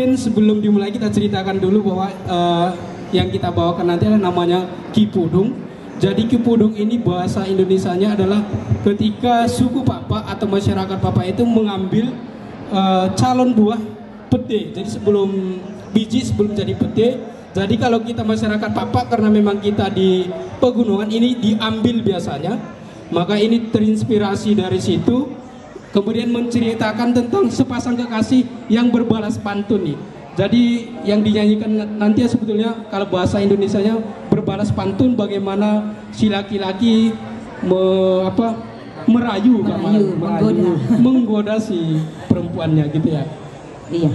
mungkin sebelum dimulai kita ceritakan dulu bahwa yang kita bawakan nanti adalah namanya Pudung. Jadi Pudung ini bahasa Indonesianya adalah ketika suku pakpak atau masyarakat pakpak itu mengambil calon buah pete. Jadi sebelum biji sebelum jadi pete. Jadi kalau kita masyarakat pakpak karena memang kita di pegunungan ini diambil biasanya, maka ini terinspirasi dari situ. Kemudian menceritakan tentang sepasang kekasih yang berbalas pantun nih. Jadi yang dinyanyikan nanti sebetulnya kalau bahasa Indonesianya berbalas pantun, bagaimana si laki-laki merayu, menggoda si perempuannya gitu ya. Iya.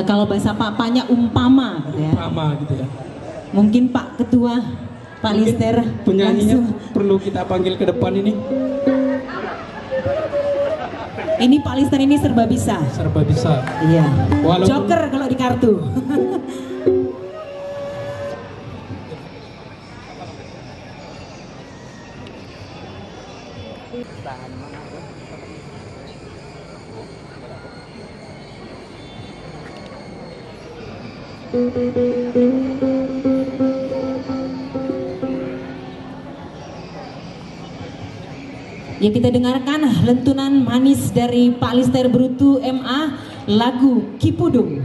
Kalau bahasa papanya umpama gitu ya. Umpama gitu ya. Mungkin Pak Ketua, Pak Lister penyanyinya perlu kita panggil ke depan ini. Ini Pak Lister ini serba bisa. Serba bisa. Iya. Walaupun... Joker kalau di kartu. Ya, kita dengarkan lentunan manis dari Pak Lister Berutu MA, lagu Pudung.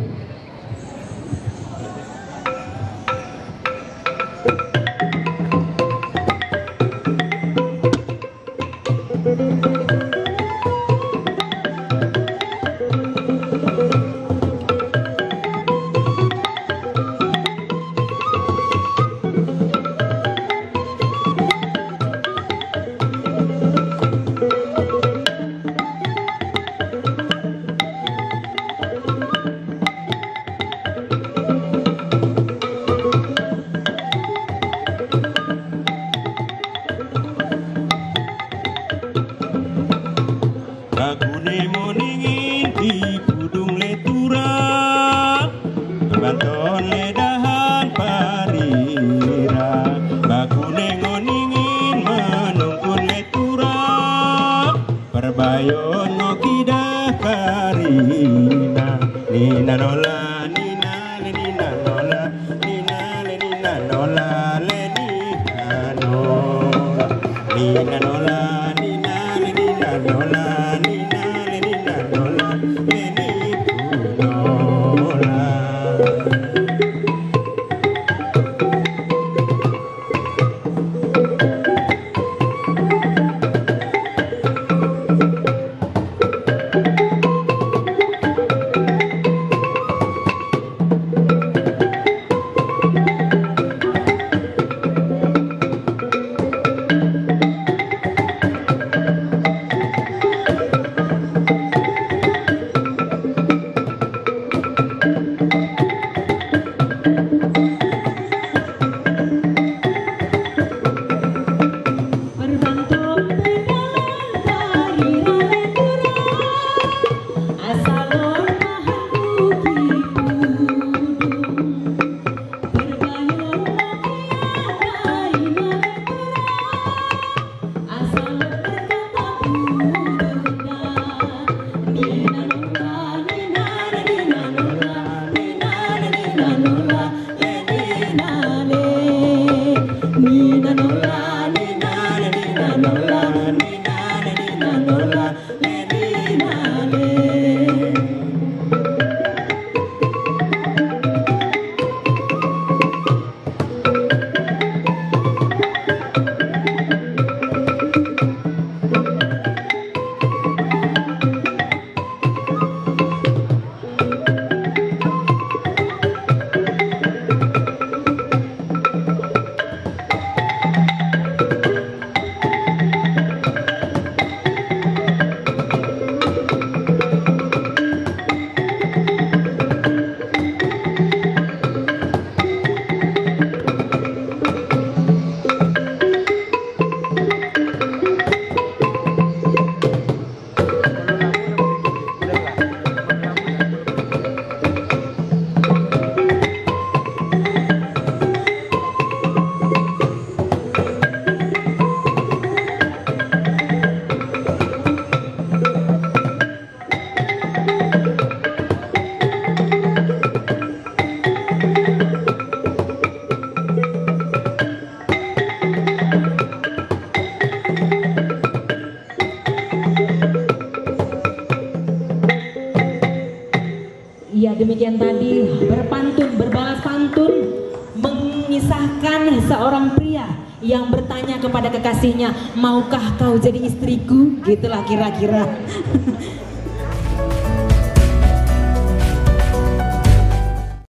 demikian tadi berpantun, berbalas pantun, mengisahkan seorang pria yang bertanya kepada kekasihnya, maukah kau jadi istriku? Gitulah kira-kira.